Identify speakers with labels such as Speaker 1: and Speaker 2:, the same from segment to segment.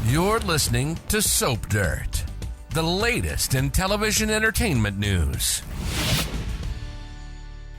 Speaker 1: You're listening to Soap Dirt, the latest in television entertainment news.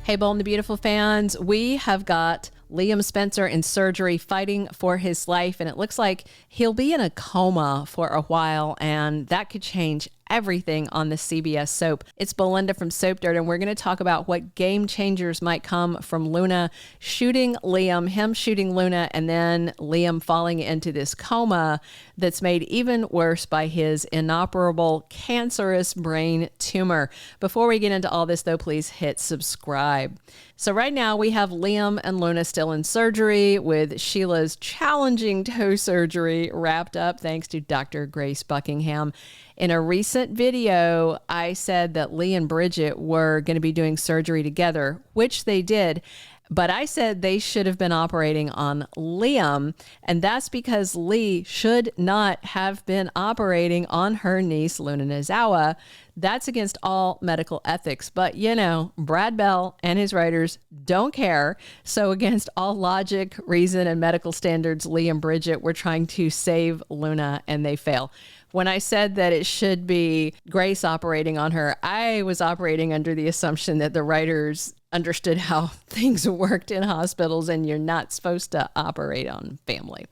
Speaker 2: Hey, Bold and the Beautiful fans, we have got Liam Spencer in surgery fighting for his life, and it looks like he'll be in a coma for a while, and that could change everything on the CBS soap. It's Belinda from Soap Dirt, and we're going to talk about what game changers might come from Luna shooting Liam, him shooting Luna, and then Liam falling into this coma that's made even worse by his inoperable cancerous brain tumor. Before we get into all this, though, please hit subscribe. So right now we have Liam and Luna still in surgery with Sheila's challenging toe surgery wrapped up thanks to Doctor Grace Buckingham. In a recent video, I said that Lee and Bridget were going to be doing surgery together, which they did. But I said they should have been operating on Liam, and that's because Lee should not have been operating on her niece, Luna Nozawa. That's against all medical ethics. But, you know, Brad Bell and his writers don't care. So against all logic, reason, and medical standards, Lee and Bridget were trying to save Luna, and they fail. When I said that it should be Grace operating on her, I was operating under the assumption that the writers understood how things worked in hospitals and you're not supposed to operate on family.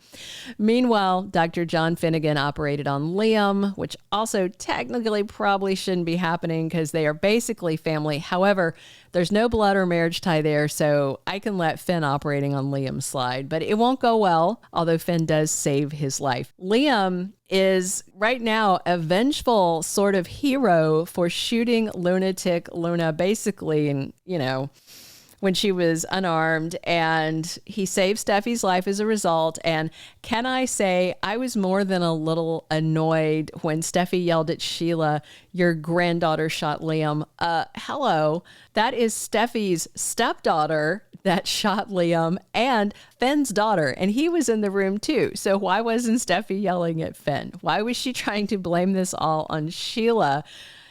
Speaker 2: Meanwhile, Dr. John Finnegan operated on Liam, which also technically probably shouldn't be happening because they are basically family. However, there's no blood or marriage tie there, so I can let Finn operating on Liam slide, but it won't go well, although Finn does save his life. Liam is right now a vengeful sort of hero for shooting lunatic Luna basically, and you know, when she was unarmed, and he saved Steffi's life as a result. And can I say, I was more than a little annoyed when Steffi yelled at Sheila, "Your granddaughter shot Liam." Hello, that is Steffi's stepdaughter that shot Liam and Finn's daughter, and he was in the room too. So why wasn't Steffi yelling at Finn? Why was she trying to blame this all on Sheila?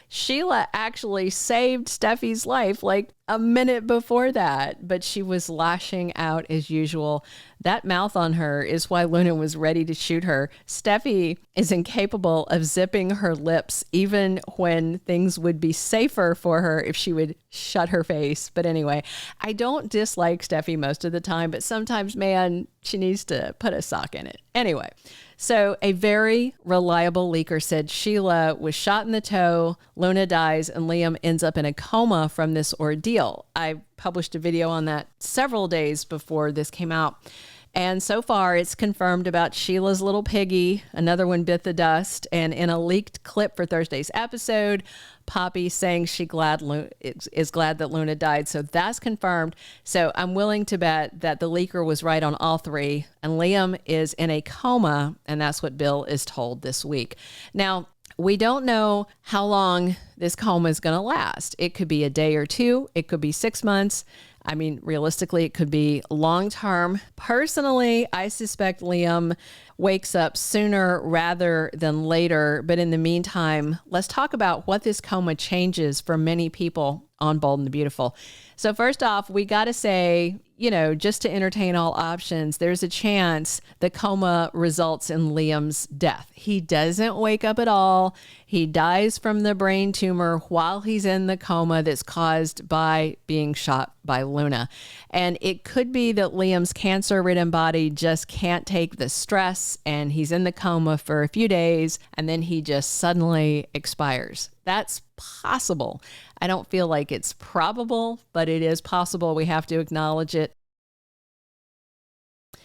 Speaker 2: Sheila actually saved Steffi's life like a minute before that, but she was lashing out as usual. That mouth on her is why Luna was ready to shoot her. Steffi is incapable of zipping her lips, even when things would be safer for her if she would shut her face. But anyway, I don't dislike Steffi most of the time, but sometimes, man, she needs to put a sock in it. Anyway, so a very reliable leaker said Sheila was shot in the toe, Luna dies, and Liam ends up in a coma from this ordeal. I published a video on that several days before this came out. And so far, it's confirmed about Sheila's little piggy. Another one bit the dust. And in a leaked clip for Thursday's episode, Poppy saying she is glad that Luna died. So that's confirmed. So I'm willing to bet that the leaker was right on all three. And Liam is in a coma. And that's what Bill is told this week. Now, we don't know how long this coma is going to last. It could be a day or two. It could be 6 months. I mean, realistically, it could be long term. Personally, I suspect Liam wakes up sooner rather than later. But in the meantime, let's talk about what this coma changes for many people on Bold and the Beautiful. So first off, we got to say, you know, just to entertain all options, there's a chance the coma results in Liam's death. He doesn't wake up at all. He dies from the brain tumor while he's in the coma that's caused by being shot by Luna. And it could be that Liam's cancer-ridden body just can't take the stress and he's in the coma for a few days and then he just suddenly expires. That's possible. I don't feel like it's probable, but it is possible. We have to acknowledge it.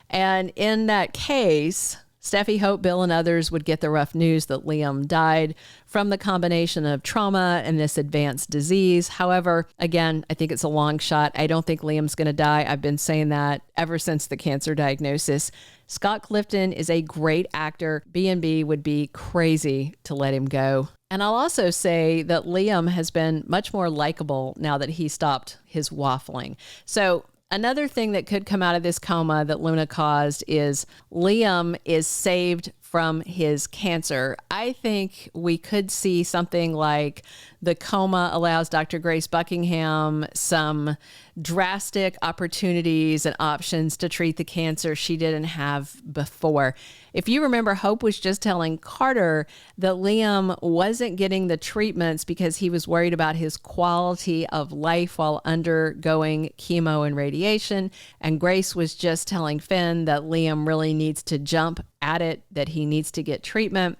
Speaker 2: And in that case, Steffi, Hope, Bill, and others would get the rough news that Liam died from the combination of trauma and this advanced disease. However, again, I think it's a long shot. I don't think Liam's going to die. I've been saying that ever since the cancer diagnosis. Scott Clifton is a great actor. B&B would be crazy to let him go. And I'll also say that Liam has been much more likable now that he stopped his waffling. So another thing that could come out of this coma that Luna caused is Liam is saved from his cancer. I think we could see something like the coma allows Dr. Grace Buckingham some drastic opportunities and options to treat the cancer she didn't have before. If you remember, Hope was just telling Carter that Liam wasn't getting the treatments because he was worried about his quality of life while undergoing chemo and radiation. And Grace was just telling Finn that Liam really needs to jump at it, that he needs to get treatment.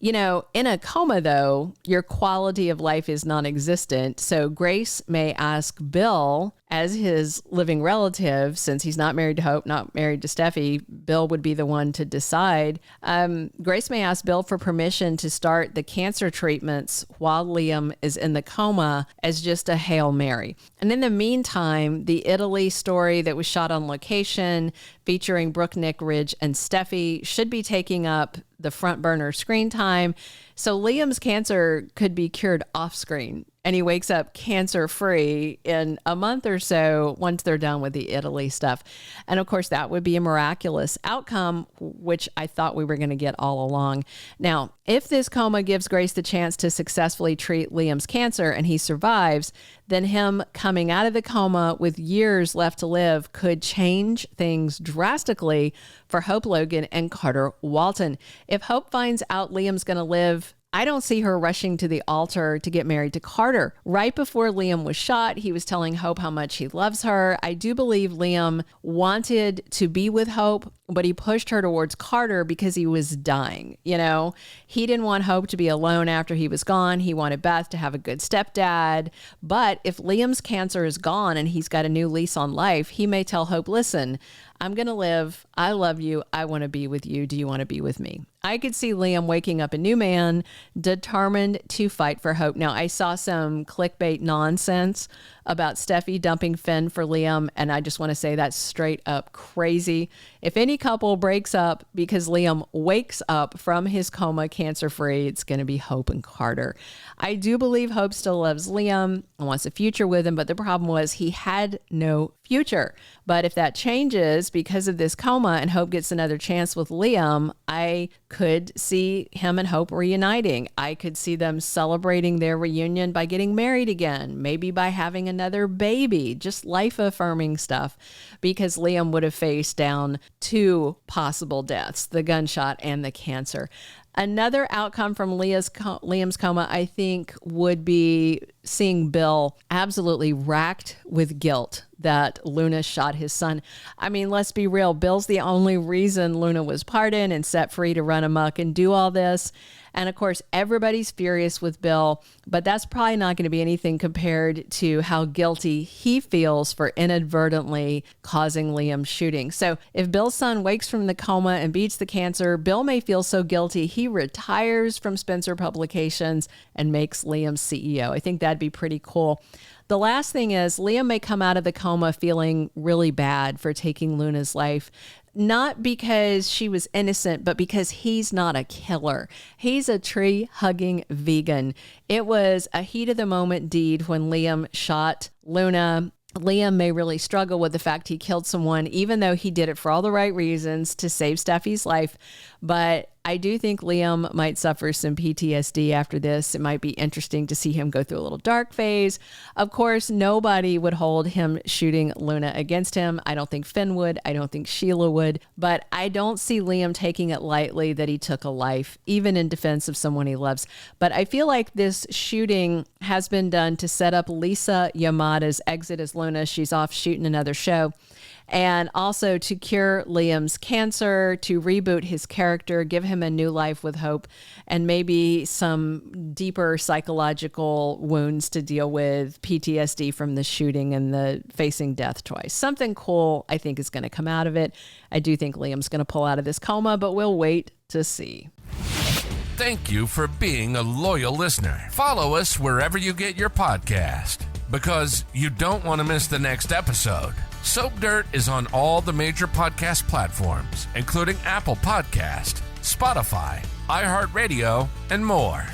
Speaker 2: You know, in a coma, though, your quality of life is non-existent. So Grace may ask Bill, as his living relative, since he's not married to Hope, not married to Steffi, Bill would be the one to decide. Grace may ask Bill for permission to start the cancer treatments while Liam is in the coma as just a Hail Mary. And in the meantime, the Italy story that was shot on location featuring Brooke, Nick, Ridge, and Steffi should be taking up the front burner screen time. So Liam's cancer could be cured off screen, and he wakes up cancer-free in a month or so once they're done with the Italy stuff. And of course, that would be a miraculous outcome, which I thought we were going to get all along. Now, if this coma gives Grace the chance to successfully treat Liam's cancer and he survives, then him coming out of the coma with years left to live could change things drastically for Hope Logan and Carter Walton. If Hope finds out Liam's going to live, I don't see her rushing to the altar to get married to Carter. Right before Liam was shot, he was telling Hope how much he loves her. I do believe Liam wanted to be with Hope, but he pushed her towards Carter because he was dying. You know, he didn't want Hope to be alone after he was gone. He wanted Beth to have a good stepdad. But if Liam's cancer is gone and he's got a new lease on life, he may tell Hope, listen, I'm going to live. I love you. I want to be with you. Do you want to be with me? I could see Liam waking up a new man, determined to fight for Hope. Now, I saw some clickbait nonsense about Steffi dumping Finn for Liam, and I just want to say that's straight up crazy. If any couple breaks up because Liam wakes up from his coma cancer-free, it's going to be Hope and Carter. I do believe Hope still loves Liam and wants a future with him, but the problem was he had no future. But if that changes because of this coma and Hope gets another chance with Liam, I could see him and Hope reuniting. I could see them celebrating their reunion by getting married again, maybe by having another baby, just life-affirming stuff, because Liam would have faced down two possible deaths, the gunshot and the cancer. Another outcome from Liam's coma, I think, would be seeing Bill absolutely racked with guilt that Luna shot his son. I mean, let's be real. Bill's the only reason Luna was pardoned and set free to run amok and do all this. And of course, everybody's furious with Bill, but that's probably not going to be anything compared to how guilty he feels for inadvertently causing Liam's shooting. So if Bill's son wakes from the coma and beats the cancer, Bill may feel so guilty he retires from Spencer Publications and makes Liam CEO. I think that'd be pretty cool. The last thing is Liam may come out of the coma feeling really bad for taking Luna's life. Not because she was innocent, but because he's not a killer. He's a tree-hugging vegan. It was a heat-of-the-moment deed when Liam shot Luna. Liam may really struggle with the fact he killed someone, even though he did it for all the right reasons to save Steffi's life. But I do think Liam might suffer some PTSD after this. It might be interesting to see him go through a little dark phase. Of course, nobody would hold him shooting Luna against him. I don't think Finn would. I don't think Sheila would. But I don't see Liam taking it lightly that he took a life, even in defense of someone he loves. But I feel like this shooting has been done to set up Lisa Yamada's exit as Luna. She's off shooting another show. And also to cure Liam's cancer, to reboot his character, give him a new life with Hope, and maybe some deeper psychological wounds to deal with, PTSD from the shooting and the facing death twice. Something cool, I think, is going to come out of it. I do think Liam's going to pull out of this coma, but we'll wait to see.
Speaker 1: Thank you for being a loyal listener. Follow us wherever you get your podcast, because you don't want to miss the next episode. Soap Dirt is on all the major podcast platforms, including Apple Podcast, Spotify, iHeartRadio, and more.